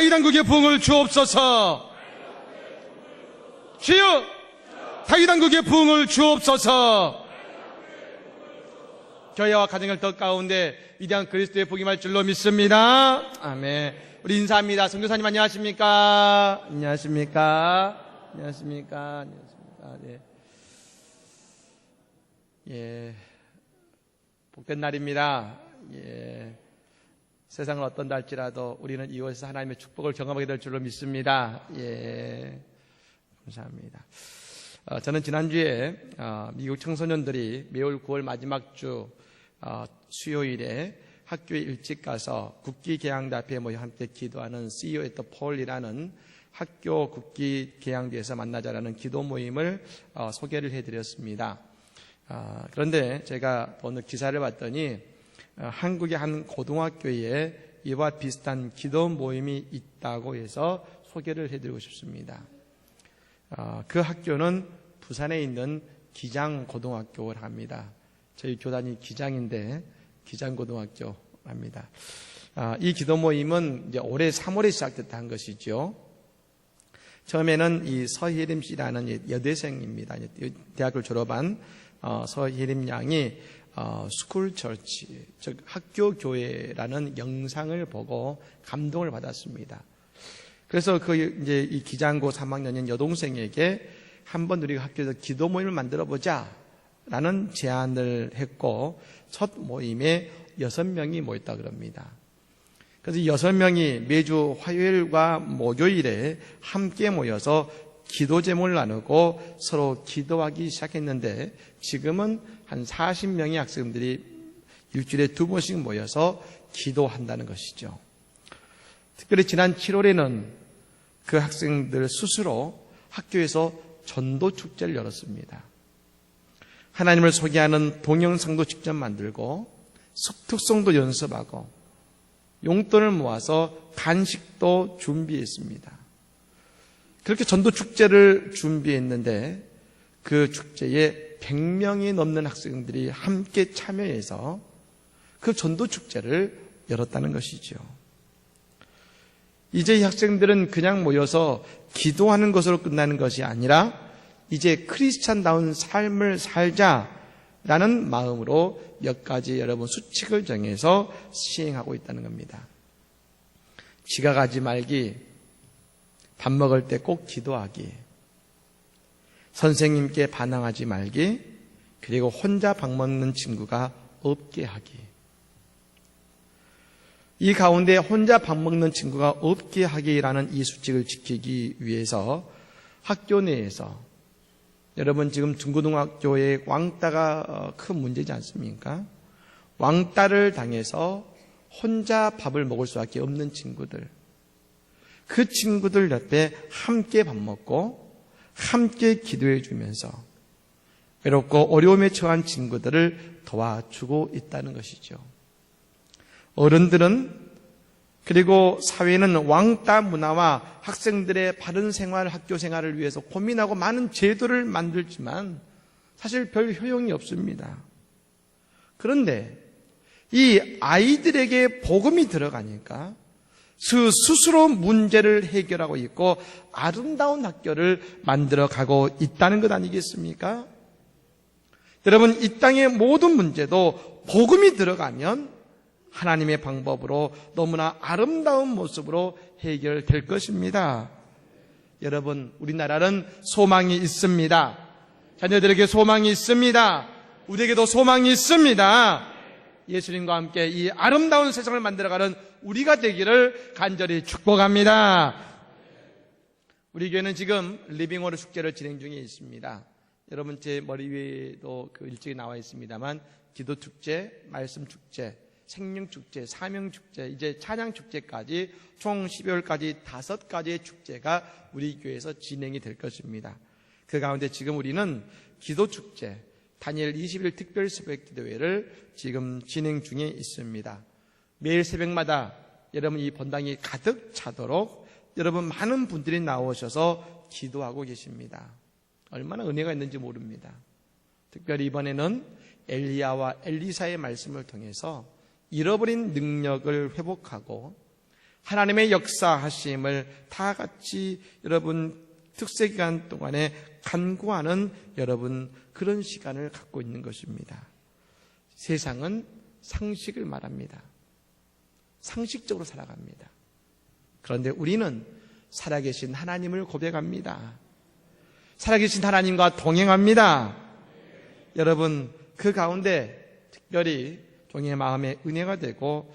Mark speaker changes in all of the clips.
Speaker 1: 다윗왕국의 부흥을 주옵소서. 주여, 다윗왕국의 부흥을 주옵소서. 교회와 가정을 더 가운데 위대한 그리스도의 복이 말 줄로 믿습니다. 아멘. 우리 인사합니다. 선교사님 안녕하십니까? 안녕하십니까? 안녕하십니까? 안녕하십니까? 네. 예. 복된 날입니다. 예. 세상은 어떤다 할지라도 우리는 이곳에서 하나님의 축복을 경험하게 될 줄로 믿습니다. 예. 감사합니다. 저는 지난주에 미국 청소년들이 매월 9월 마지막 주 수요일에 학교에 일찍 가서 국기 개항대 앞에 모여 함께 기도하는 See You at the Pole이라는 학교 국기 개항대에서 만나자라는 기도 모임을 소개를 해드렸습니다. 그런데 제가 오늘 기사를 봤더니 한국의 한 고등학교에 이와 비슷한 기도 모임이 있다고 해서 소개를 해드리고 싶습니다. 그 학교는 부산에 있는 기장고등학교를 합니다. 저희 교단이 기장인데 기장고등학교랍니다. 이 기도 모임은 이제 올해 3월에 시작됐다는 것이죠. 처음에는 이 서혜림 씨라는 여대생입니다. 대학을 졸업한 서혜림 양이 스쿨 처치, 즉 학교 교회라는 영상을 보고 감동을 받았습니다. 그래서 이제 이 기장고 3학년인 여동생에게 한번 우리가 학교에서 기도 모임을 만들어 보자라는 제안을 했고 첫 모임에 6명이 모였다 그럽니다. 그래서 6명이 매주 화요일과 목요일에 함께 모여서 기도 제목을 나누고 서로 기도하기 시작했는데 지금은 한 40명의 학생들이 일주일에 2번씩 모여서 기도한다는 것이죠. 특별히 지난 7월에는 그 학생들 스스로 학교에서 전도 축제를 열었습니다. 하나님을 소개하는 동영상도 직접 만들고 특송도 연습하고 용돈을 모아서 간식도 준비했습니다. 그렇게 전도 축제를 준비했는데 그 축제에 100명이 넘는 학생들이 함께 참여해서 그 전도 축제를 열었다는 것이죠. 이제 이 학생들은 그냥 모여서 기도하는 것으로 끝나는 것이 아니라 이제 크리스찬다운 삶을 살자라는 마음으로 몇 가지 여러분 수칙을 정해서 시행하고 있다는 겁니다. 지각하지 말기, 밥 먹을 때 꼭 기도하기, 선생님께 반항하지 말기, 그리고 혼자 밥 먹는 친구가 없게 하기. 이 가운데 혼자 밥 먹는 친구가 없게 하기라는 이 수칙을 지키기 위해서 학교 내에서 여러분 지금 중고등학교의 왕따가 큰 문제지 않습니까? 왕따를 당해서 혼자 밥을 먹을 수밖에 없는 친구들, 그 친구들 옆에 함께 밥 먹고 함께 기도해 주면서 외롭고 어려움에 처한 친구들을 도와주고 있다는 것이죠. 어른들은 그리고 사회는 왕따 문화와 학생들의 바른 생활, 학교 생활을 위해서 고민하고 많은 제도를 만들지만 사실 별 효용이 없습니다. 그런데 이 아이들에게 복음이 들어가니까 스스로 문제를 해결하고 있고 아름다운 학교를 만들어가고 있다는 것 아니겠습니까? 여러분, 이 땅의 모든 문제도 복음이 들어가면 하나님의 방법으로 너무나 아름다운 모습으로 해결될 것입니다. 여러분, 우리나라는 소망이 있습니다. 자녀들에게 소망이 있습니다. 우리에게도 소망이 있습니다. 예수님과 함께 이 아름다운 세상을 만들어가는 우리가 되기를 간절히 축복합니다. 우리 교회는 지금 리빙워드 축제를 진행 중에 있습니다. 여러분 제 머리 위에도 그 일찍이 나와 있습니다만 기도 축제, 말씀 축제, 생명 축제, 사명 축제, 이제 찬양 축제까지 총 12월까지 5가지의 축제가 우리 교회에서 진행이 될 것입니다. 그 가운데 지금 우리는 기도 축제, 다니엘 20일 특별 새벽 기도회를 지금 진행 중에 있습니다. 매일 새벽마다 여러분 이 본당이 가득 차도록 여러분 많은 분들이 나오셔서 기도하고 계십니다. 얼마나 은혜가 있는지 모릅니다. 특별히 이번에는 엘리야와 엘리사의 말씀을 통해서 잃어버린 능력을 회복하고 하나님의 역사하심을 다 같이 여러분 특세기간 동안에 간구하는 여러분 그런 시간을 갖고 있는 것입니다. 세상은 상식을 말합니다. 상식적으로 살아갑니다. 그런데 우리는 살아계신 하나님을 고백합니다. 살아계신 하나님과 동행합니다. 여러분 그 가운데 특별히 종의 마음에 은혜가 되고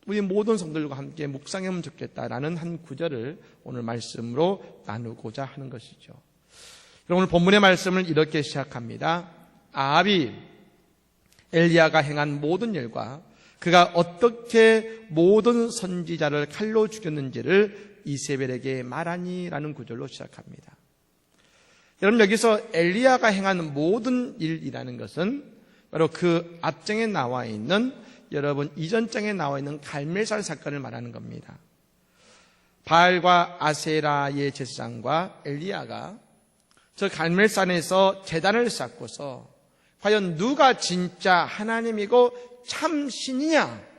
Speaker 1: 우리 모든 성도들과 함께 묵상하면 좋겠다라는 한 구절을 오늘 말씀으로 나누고자 하는 것이죠. 오늘 본문의 말씀을 이렇게 시작합니다. 아합이 엘리야가 행한 모든 일과 그가 어떻게 모든 선지자를 칼로 죽였는지를 이세벨에게 말하니라는 구절로 시작합니다. 여러분 여기서 엘리야가 행한 모든 일이라는 것은 바로 그 앞장에 나와 있는 여러분 이전 장에 나와 있는 갈멜살 사건을 말하는 겁니다. 바알과 아세라의 제사장과 엘리야가 저 갈멜산에서 제단을 쌓고서 과연 누가 진짜 하나님이고 참 신이냐?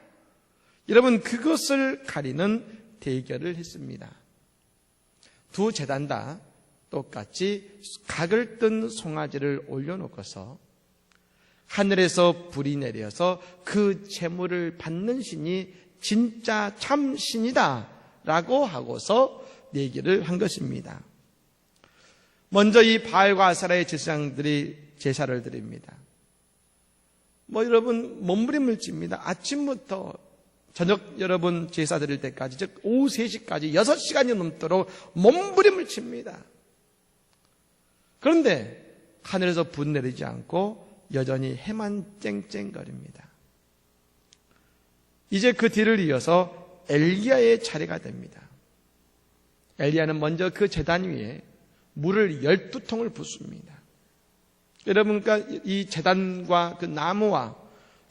Speaker 1: 여러분 그것을 가리는 대결을 했습니다. 두 제단 다 똑같이 각을 뜬 송아지를 올려놓고서 하늘에서 불이 내려서 그 제물을 받는 신이 진짜 참 신이다 라고 하고서 내기를 한 것입니다. 먼저 이 바알과 아세라의 제사장들이 제사를 드립니다. 여러분 몸부림을 칩니다. 아침부터 저녁 여러분 제사 드릴 때까지 즉 오후 3시까지 6시간이 넘도록 몸부림을 칩니다. 그런데 하늘에서 불 내리지 않고 여전히 해만 쨍쨍거립니다. 이제 그 뒤를 이어서 엘리야의 차례가 됩니다. 엘리야는 먼저 그 제단 위에 물을 12통을 붓습니다. 여러분, 그러니까 이 제단과 그 나무와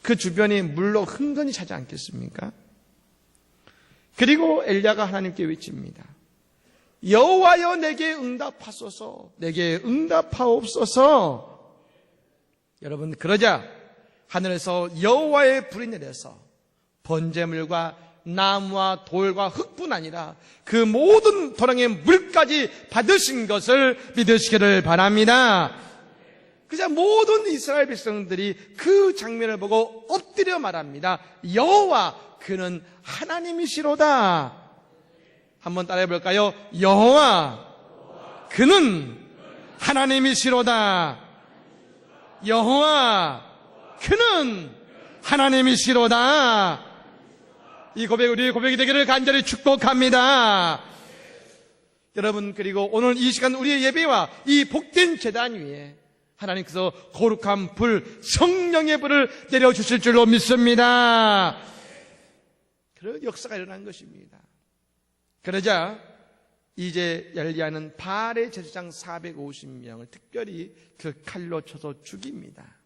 Speaker 1: 그 주변이 물로 흥건히 차지 않겠습니까? 그리고 엘리야가 하나님께 외칩니다. 여호와여 내게 응답하소서, 내게 응답하옵소서. 여러분 그러자 하늘에서 여호와의 불이 내려서 번제물과 나무와 돌과 흙뿐 아니라 그 모든 도량의 물까지 받으신 것을 믿으시기를 바랍니다. 그자 모든 이스라엘 백성들이 그 장면을 보고 엎드려 말합니다. 여호와 그는 하나님이시로다. 한번 따라해 볼까요? 여호와 그는 하나님이시로다. 여호와 그는 하나님이시로다. 이 고백 우리의 고백이 되기를 간절히 축복합니다. 여러분 그리고 오늘 이 시간 우리의 예배와 이 복된 제단 위에 하나님께서 거룩한 불 성령의 불을 내려주실 줄로 믿습니다. 그런 역사가 일어난 것입니다. 그러자 이제 엘리야는 바알의 제사장 450명을 특별히 그 칼로 쳐서 죽입니다.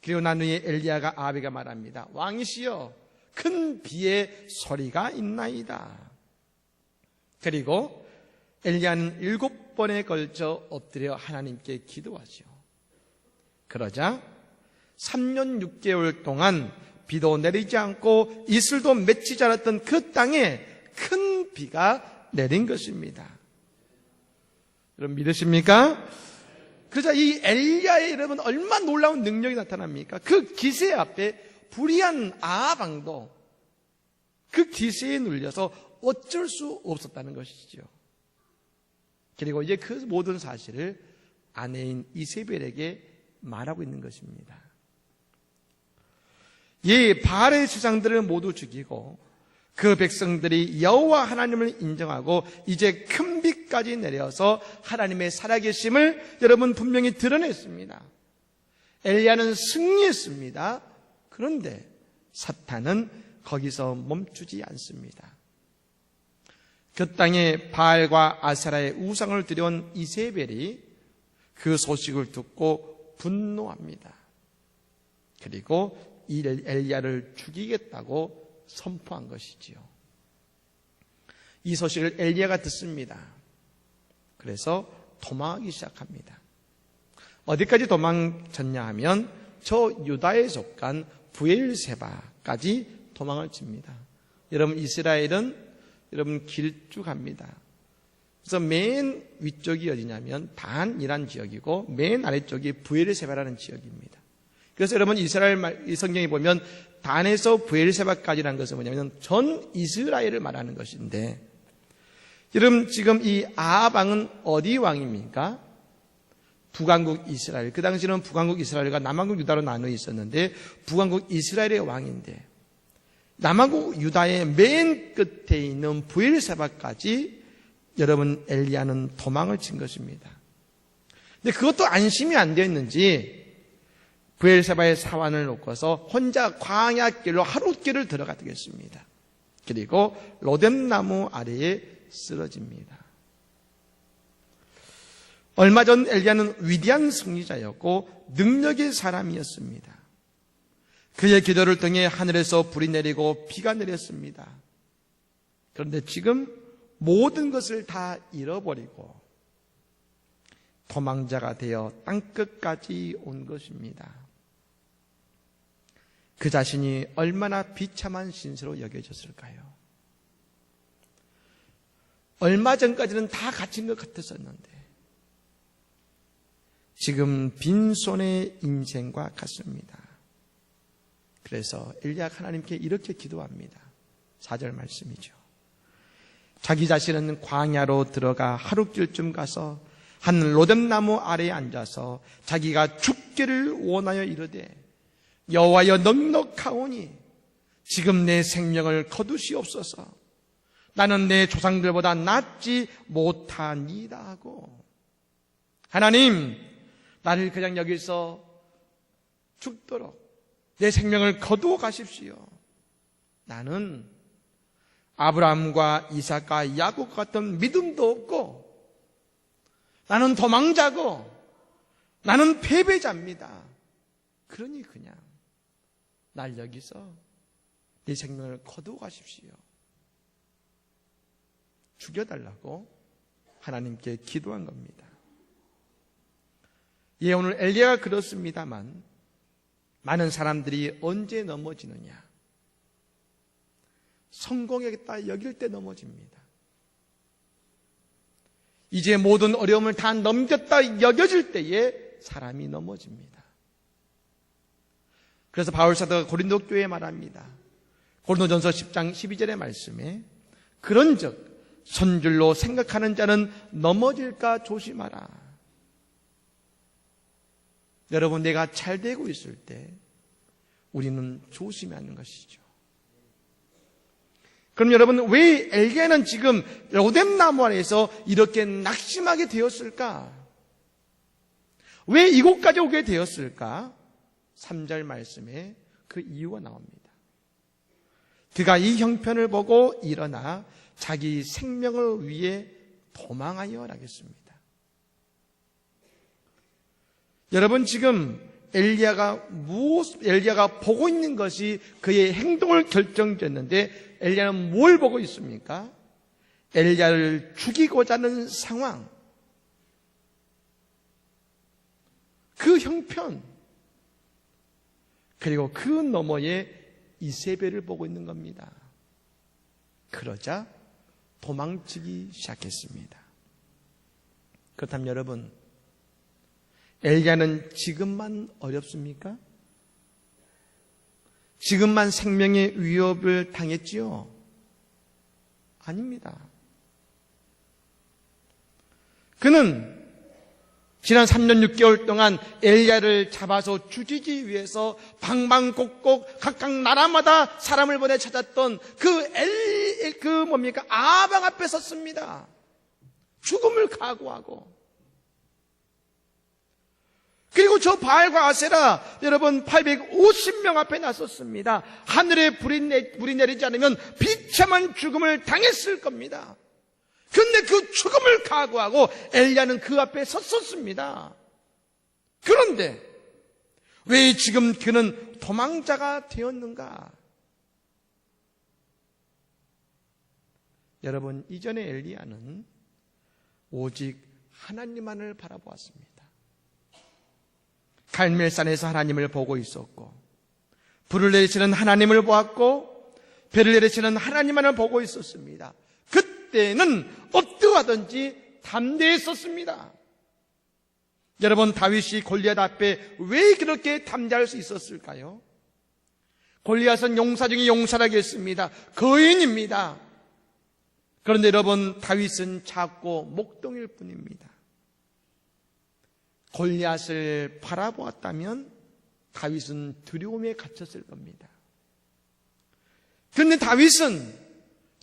Speaker 1: 그리고 난 후에 엘리야가 아합에게 말합니다. 왕이시여 큰 비의 소리가 있나이다. 그리고 엘리야는 7번에 걸쳐 엎드려 하나님께 기도하죠. 그러자 3년 6개월 동안 비도 내리지 않고 이슬도 맺히지 않았던 그 땅에 큰 비가 내린 것입니다. 여러분 믿으십니까? 그러자 이 엘리야의 여러분 얼마나 놀라운 능력이 나타납니까? 그 기세 앞에 불의한 아합 왕도 그 기세에 눌려서 어쩔 수 없었다는 것이죠. 그리고 이제 그 모든 사실을 아내인 이세벨에게 말하고 있는 것입니다. 이 바알의 제사장들을 모두 죽이고 그 백성들이 여호와 하나님을 인정하고 이제 큰 비까지 내려서 하나님의 살아계심을 여러분 분명히 드러냈습니다. 엘리야는 승리했습니다. 그런데 사탄은 거기서 멈추지 않습니다. 그 땅에 바알과 아세라의 우상을 들여온 이세벨이 그 소식을 듣고 분노합니다. 그리고 이 엘리야를 죽이겠다고 선포한 것이지요. 이 소식을 엘리야가 듣습니다. 그래서 도망하기 시작합니다. 어디까지 도망쳤냐 하면 저 유다에 속한 브엘세바까지 도망을 칩니다. 여러분 이스라엘은 여러분 길쭉합니다. 그래서 맨 위쪽이 어디냐면 단이란 지역이고 맨 아래쪽이 브엘세바라는 지역입니다. 그래서 여러분 이스라엘 이 성경에 보면 단에서 브엘세바까지라는 것은 뭐냐면 전 이스라엘을 말하는 것인데, 여러분 지금 이 아합 왕은 어디 왕입니까? 북왕국 이스라엘. 그 당시는 북왕국 이스라엘과 남왕국 유다로 나눠 있었는데 북왕국 이스라엘의 왕인데, 남왕국 유다의 맨 끝에 있는 브엘세바까지 여러분 엘리야는 도망을 친 것입니다. 근데 그것도 안심이 안 되었는지 브엘세바의 사환을 놓고서 혼자 광야길로 하룻길을 들어가겠습니다. 그리고 로뎀나무 아래에 쓰러집니다. 얼마 전 엘리야는 위대한 승리자였고 능력의 사람이었습니다. 그의 기도를 통해 하늘에서 불이 내리고 비가 내렸습니다. 그런데 지금 모든 것을 다 잃어버리고 도망자가 되어 땅끝까지 온 것입니다. 그 자신이 얼마나 비참한 신세로 여겨졌을까요? 얼마 전까지는 다 갇힌 것 같았었는데 지금 빈손의 인생과 같습니다. 그래서 엘리야가 하나님께 이렇게 기도합니다. 4절 말씀이죠. 자기 자신은 광야로 들어가 하룻길쯤 가서 한 로뎀나무 아래에 앉아서 자기가 죽기를 원하여 이르되 여호와여 넉넉하오니 지금 내 생명을 거두시옵소서. 나는 내 조상들보다 낫지 못하니이다 하고, 하나님 나를 그냥 여기서 죽도록 내 생명을 거두어 가십시오. 나는 아브라함과 이삭과 야곱 같은 믿음도 없고 나는 도망자고 나는 패배자입니다. 그러니 그냥 날 여기서 내 생명을 거두어 가십시오. 죽여달라고 하나님께 기도한 겁니다. 예, 오늘 엘리야가 그렇습니다만 많은 사람들이 언제 넘어지느냐? 성공하겠다 여길 때 넘어집니다. 이제 모든 어려움을 다 넘겼다 여겨질 때에 사람이 넘어집니다. 그래서 바울사도가 고린도 교회에 말합니다. 고린도전서 10장 12절의 말씀에 그런즉 선줄로 생각하는 자는 넘어질까 조심하라. 여러분, 내가 잘 되고 있을 때 우리는 조심해야 하는 것이죠. 그럼 여러분, 왜 엘리야는 지금 로뎀나무 아래에서 이렇게 낙심하게 되었을까? 왜 이곳까지 오게 되었을까? 3절 말씀에 그 이유가 나옵니다. 그가 이 형편을 보고 일어나 자기 생명을 위해 도망하여 나겠습니다. 여러분, 지금 엘리야가 보고 있는 것이 그의 행동을 결정짓는데 엘리야는 뭘 보고 있습니까? 엘리야를 죽이고자 하는 상황, 그 형편, 그리고 그 너머에 이세벨을 보고 있는 겁니다. 그러자 도망치기 시작했습니다. 그렇다면 여러분, 엘리야는 지금만 어렵습니까? 지금만 생명의 위협을 당했지요? 아닙니다. 그는 지난 3년 6개월 동안 엘리야를 잡아서 죽이기 위해서 방방곡곡 각각 나라마다 사람을 보내 찾았던 아방 앞에 섰습니다. 죽음을 각오하고. 그리고 저 바알과 아세라 여러분 850명 앞에 나섰습니다. 하늘에 불이 내리지 않으면 비참한 죽음을 당했을 겁니다. 그런데 그 죽음을 각오하고 엘리야는 그 앞에 섰었습니다. 그런데 왜 지금 그는 도망자가 되었는가? 여러분, 이전에 엘리야는 오직 하나님만을 바라보았습니다. 갈멜산에서 하나님을 보고 있었고, 불을 내리시는 하나님을 보았고, 배를 내리시는 하나님만을 보고 있었습니다. 그때는 어떠하든지 담대했었습니다. 여러분, 다윗이 골리앗 앞에 왜 그렇게 담대할 수 있었을까요? 골리앗은 용사 중에 용사라겠습니다. 거인입니다. 그런데 여러분, 다윗은 작고 목동일 뿐입니다. 골리앗을 바라보았다면 다윗은 두려움에 갇혔을 겁니다. 그런데 다윗은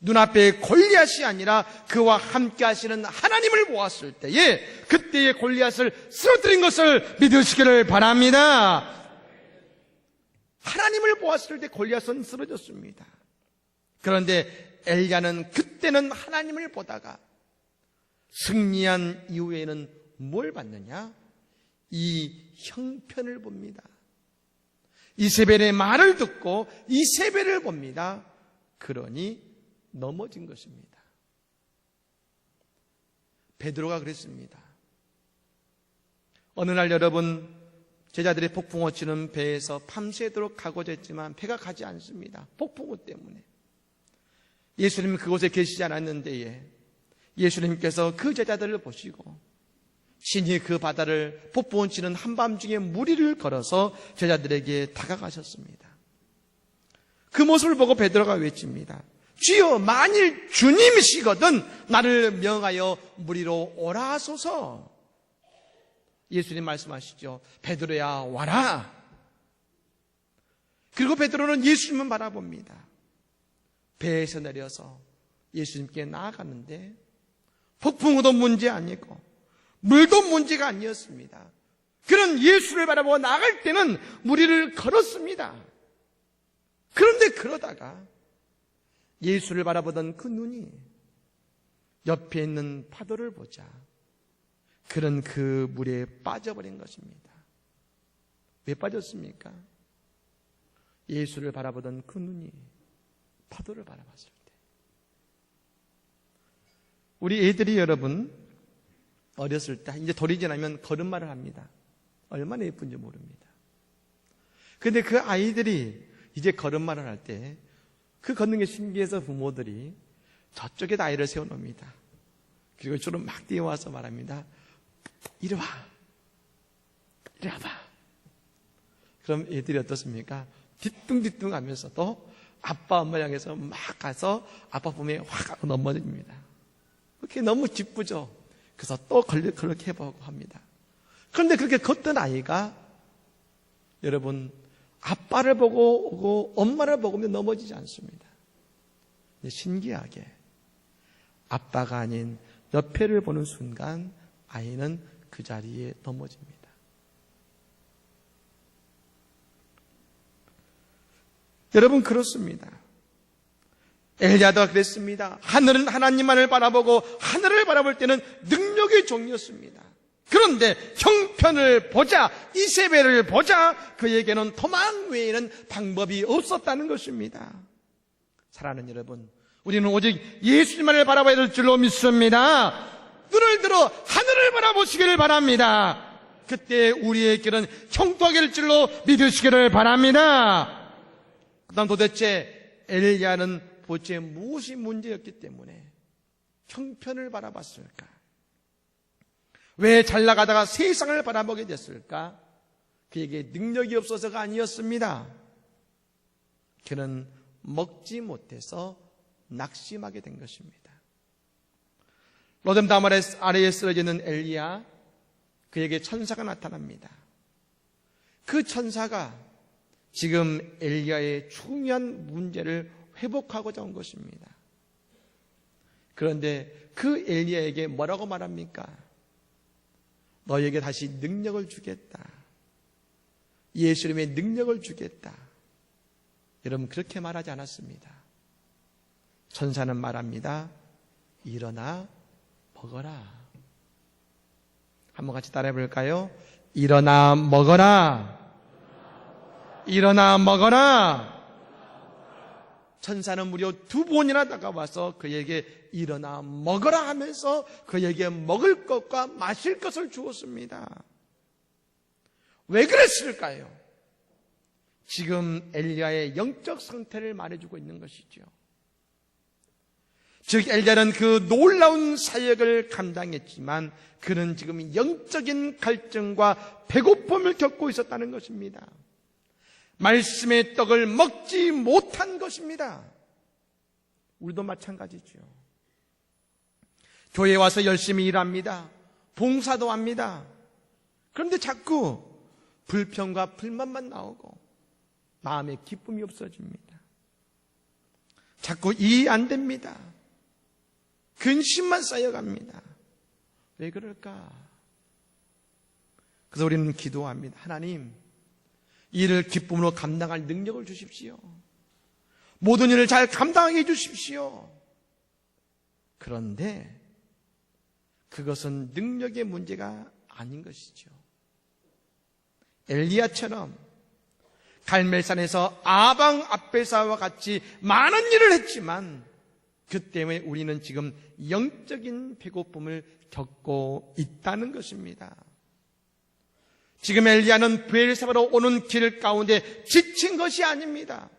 Speaker 1: 눈앞에 골리앗이 아니라 그와 함께 하시는 하나님을 보았을 때에 그때의 골리앗을 쓰러뜨린 것을 믿으시기를 바랍니다. 하나님을 보았을 때 골리앗은 쓰러졌습니다. 그런데 엘리야는 그때는 하나님을 보다가 승리한 이후에는 뭘 봤느냐? 이 형편을 봅니다. 이세벨의 말을 듣고 이세벨을 봅니다. 그러니 넘어진 것입니다. 베드로가 그랬습니다. 어느 날 여러분, 제자들이 폭풍우 치는 배에서 밤새도록 가고자 했지만 배가 가지 않습니다. 폭풍우 때문에. 예수님은 그곳에 계시지 않았는데에 예수님께서 그 제자들을 보시고 신이 그 바다를 폭풍우 치는 한밤중에 무리를 걸어서 제자들에게 다가가셨습니다. 그 모습을 보고 베드로가 외칩니다. 주여, 만일 주님이시거든 나를 명하여 무리로 오라 하소서. 예수님 말씀하시죠. 베드로야, 와라. 그리고 베드로는 예수님을 바라봅니다. 배에서 내려서 예수님께 나아가는데 폭풍우도 문제 아니고 물도 문제가 아니었습니다. 그는 예수를 바라보고 나갈 때는 무리를 걸었습니다. 그런데 그러다가 예수를 바라보던 그 눈이 옆에 있는 파도를 보자 그는 그 물에 빠져버린 것입니다. 왜 빠졌습니까? 예수를 바라보던 그 눈이 파도를 바라봤을 때. 우리 애들이 여러분 어렸을 때 이제 돌이 지나면 걸음마를 합니다. 얼마나 예쁜지 모릅니다. 그런데 그 아이들이 이제 걸음마를 할 때 그 걷는 게 신기해서 부모들이 저쪽에다 아이를 세워놓습니다. 그리고 주로 막 뛰어와서 말합니다. 이리 와. 이리 와봐. 그럼 애들이 어떻습니까? 뒤뚱뒤뚱 하면서도 아빠 엄마 향해서 막 가서 아빠 몸에 확 하고 넘어집니다. 그렇게 너무 기쁘죠. 그래서 또 그렇게 해보고 합니다. 그런데 그렇게 걷던 아이가 여러분 아빠를 보고 오고 엄마를 보고 오면 넘어지지 않습니다. 신기하게 아빠가 아닌 옆에를 보는 순간 아이는 그 자리에 넘어집니다. 여러분 그렇습니다. 엘리야도 그랬습니다. 하늘은 하나님만을 바라보고 하늘을 바라볼 때는 능력의 종이었습니다. 그런데 형편을 보자, 이세벨을 보자 그에게는 도망 외에는 방법이 없었다는 것입니다. 사랑하는 여러분, 우리는 오직 예수님만을 바라봐야 될 줄로 믿습니다. 눈을 들어 하늘을 바라보시기를 바랍니다. 그때 우리의 길은 형통하게 될 줄로 믿으시기를 바랍니다. 그다음 도대체 엘리야는 도대체 무엇이 문제였기 때문에 형편을 바라봤을까? 왜 잘 나가다가 세상을 바라보게 됐을까? 그에게 능력이 없어서가 아니었습니다. 그는 먹지 못해서 낙심하게 된 것입니다. 로뎀담 아래에 쓰러져 있는 엘리야, 그에게 천사가 나타납니다. 그 천사가 지금 엘리야의 중요한 문제를 회복하고자 온 것입니다. 그런데 그 엘리야에게 뭐라고 말합니까? 너에게 다시 능력을 주겠다. 예수님의 능력을 주겠다. 여러분 그렇게 말하지 않았습니다. 천사는 말합니다. 일어나 먹어라. 한번 같이 따라해 볼까요? 일어나 먹어라. 일어나 먹어라. 천사는 무려 2번이나 다가와서 그에게 일어나 먹어라 하면서 그에게 먹을 것과 마실 것을 주었습니다. 왜 그랬을까요? 지금 엘리야의 영적 상태를 말해주고 있는 것이죠. 즉 엘리야는 그 놀라운 사역을 감당했지만 그는 지금 영적인 갈증과 배고픔을 겪고 있었다는 것입니다. 말씀의 떡을 먹지 못한 것입니다. 우리도 마찬가지죠. 교회에 와서 열심히 일합니다. 봉사도 합니다. 그런데 자꾸 불평과 불만만 나오고 마음에 기쁨이 없어집니다. 자꾸 일이 안 됩니다. 근심만 쌓여갑니다. 왜 그럴까? 그래서 우리는 기도합니다. 하나님, 이 일을 기쁨으로 감당할 능력을 주십시오. 모든 일을 잘 감당하게 해주십시오. 그런데 그것은 능력의 문제가 아닌 것이죠. 엘리야처럼 갈멜산에서 아방 앞에서와 같이 많은 일을 했지만 그 때문에 우리는 지금 영적인 배고픔을 겪고 있다는 것입니다. 지금 엘리야는 브엘세바로 오는 길 가운데 지친 것이 아닙니다.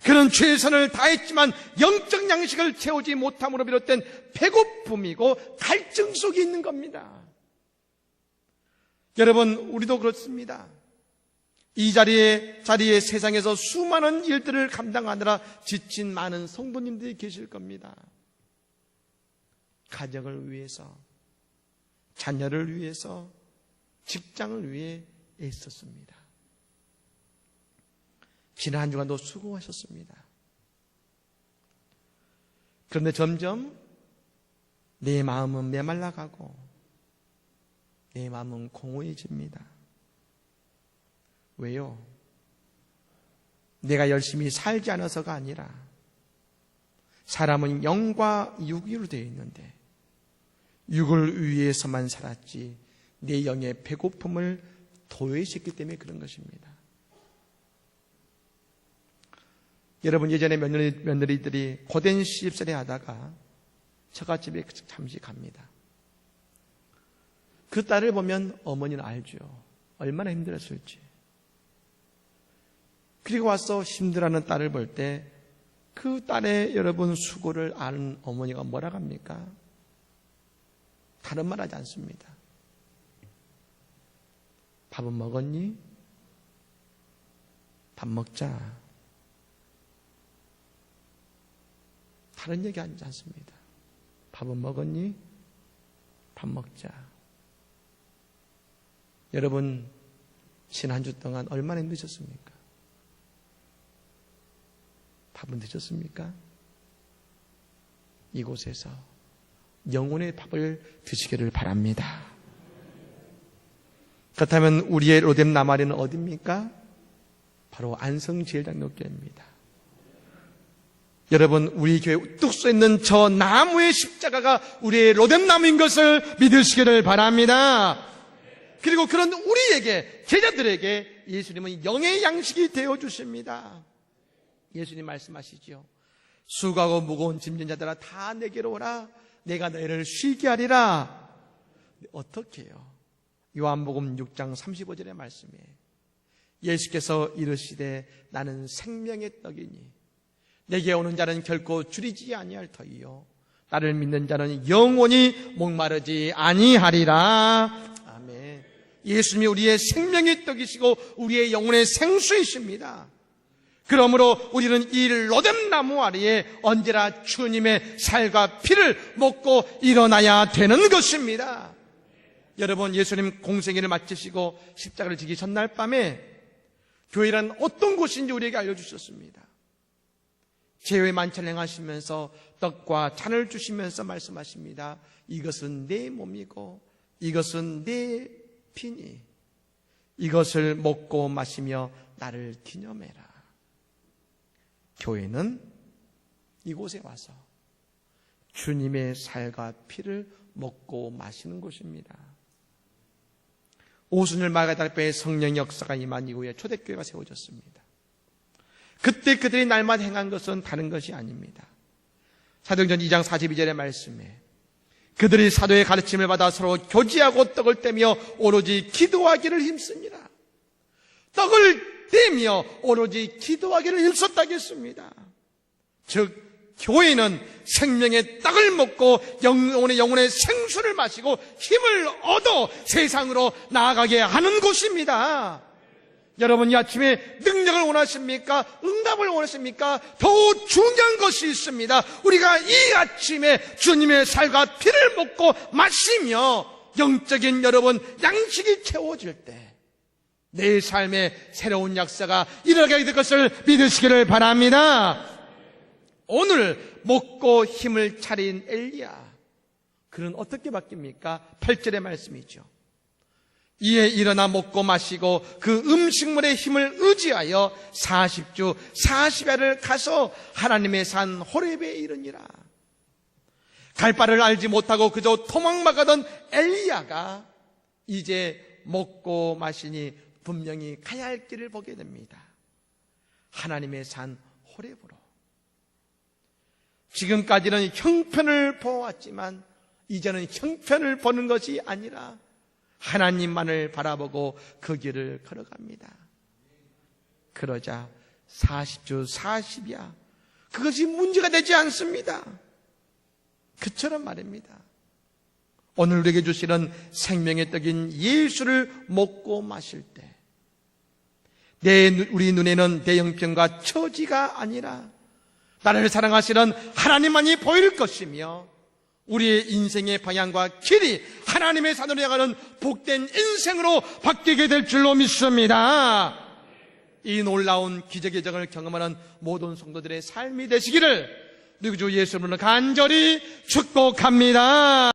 Speaker 1: 그는 최선을 다했지만 영적 양식을 채우지 못함으로 비롯된 배고픔이고 갈증 속에 있는 겁니다. 여러분, 우리도 그렇습니다. 이 자리에 세상에서 수많은 일들을 감당하느라 지친 많은 성도님들이 계실 겁니다. 가정을 위해서, 자녀를 위해서, 직장을 위해 애썼습니다. 지난 한 주간도 수고하셨습니다. 그런데 점점 내 마음은 메말라가고 내 마음은 공허해집니다. 왜요? 내가 열심히 살지 않아서가 아니라 사람은 영과 육으로 되어 있는데 육을 위해서만 살았지 내 영의 배고픔을 도외시했기 때문에 그런 것입니다. 여러분, 예전에 며느리들이 고된 시집살이 하다가 처갓집에 잠시 갑니다. 그 딸을 보면 어머니는 알죠. 얼마나 힘들었을지. 그리고 와서 힘들어하는 딸을 볼 때 그 딸의 여러분 수고를 아는 어머니가 뭐라 합니까? 다른 말 하지 않습니다. 밥은 먹었니? 밥 먹자. 다른 얘기 하지 않습니다. 밥은 먹었니? 밥 먹자. 여러분, 지난 한 주 동안 얼마나 힘드셨습니까? 밥은 드셨습니까? 이곳에서 영혼의 밥을 드시기를 바랍니다. 그렇다면 우리의 로뎀 나마리는 어디입니까? 바로 안성제일장로교회입니다. 여러분, 우리 교회 우뚝 서 있는 저 나무의 십자가가 우리의 로뎀 나무인 것을 믿으시기를 바랍니다. 그리고 그런 우리에게, 제자들에게 예수님은 영의 양식이 되어 주십니다. 예수님 말씀하시죠. 수고하고 무거운 짐진 자들아 다 내게로 오라. 내가 너희를 쉬게 하리라. 어떻게 해요? 요한복음 6장 35절의 말씀에 예수께서 이르시되 나는 생명의 떡이니 내게 오는 자는 결코 줄이지 아니할 터이요 나를 믿는 자는 영원히 목마르지 아니하리라. 아멘. 예수님이 우리의 생명의 떡이시고 우리의 영혼의 생수이십니다. 그러므로 우리는 이 로뎀 나무 아래에 언제나 주님의 살과 피를 먹고 일어나야 되는 것입니다. 여러분, 예수님 공생애를 마치시고 십자가를 지기 전날 밤에 교회란 어떤 곳인지 우리에게 알려주셨습니다. 제회 만찬을 행하시면서 떡과 잔을 주시면서 말씀하십니다. 이것은 내 몸이고 이것은 내 피니 이것을 먹고 마시며 나를 기념해라. 교회는 이곳에 와서 주님의 살과 피를 먹고 마시는 곳입니다. 오순절 마가다락방에 성령의 역사가 임한 이후에 초대교회가 세워졌습니다. 그때 그들이 날마다 행한 것은 다른 것이 아닙니다. 사도행전 2장 42절의 말씀에 그들이 사도의 가르침을 받아 서로 교제하고 떡을 떼며 오로지 기도하기를 힘씁니다. 떡을 떼며 오로지 기도하기를 일썼다겠습니다. 즉 교회는 생명의 떡을 먹고 영혼의 생수를 마시고 힘을 얻어 세상으로 나아가게 하는 곳입니다. 여러분, 이 아침에 능력을 원하십니까? 응답을 원하십니까? 더욱 중요한 것이 있습니다. 우리가 이 아침에 주님의 살과 피를 먹고 마시며 영적인 여러분 양식이 채워질 때 내 삶에 새로운 역사가 일어나게 될 것을 믿으시기를 바랍니다. 오늘 먹고 힘을 차린 엘리야, 그는 어떻게 바뀝니까? 8절의 말씀이죠. 이에 일어나 먹고 마시고 그 음식물의 힘을 의지하여 40주 40야를 가서 하나님의 산 호렙에 이르니라. 갈 바를 알지 못하고 그저 도망만 가던 엘리야가 이제 먹고 마시니 분명히 가야 할 길을 보게 됩니다. 하나님의 산 호렙으로. 지금까지는 형편을 보았지만 이제는 형편을 보는 것이 아니라 하나님만을 바라보고 그 길을 걸어갑니다. 그러자 40주 40야, 그것이 문제가 되지 않습니다. 그처럼 말입니다. 오늘 우리에게 주시는 생명의 떡인 예수를 먹고 마실 때 우리 눈에는 내 형편과 처지가 아니라 나를 사랑하시는 하나님만이 보일 것이며 우리의 인생의 방향과 길이 하나님의 산으로 향하는 복된 인생으로 바뀌게 될 줄로 믿습니다. 이 놀라운 기적의 정을 경험하는 모든 성도들의 삶이 되시기를 우리 주 예수 이름으로 간절히 축복합니다.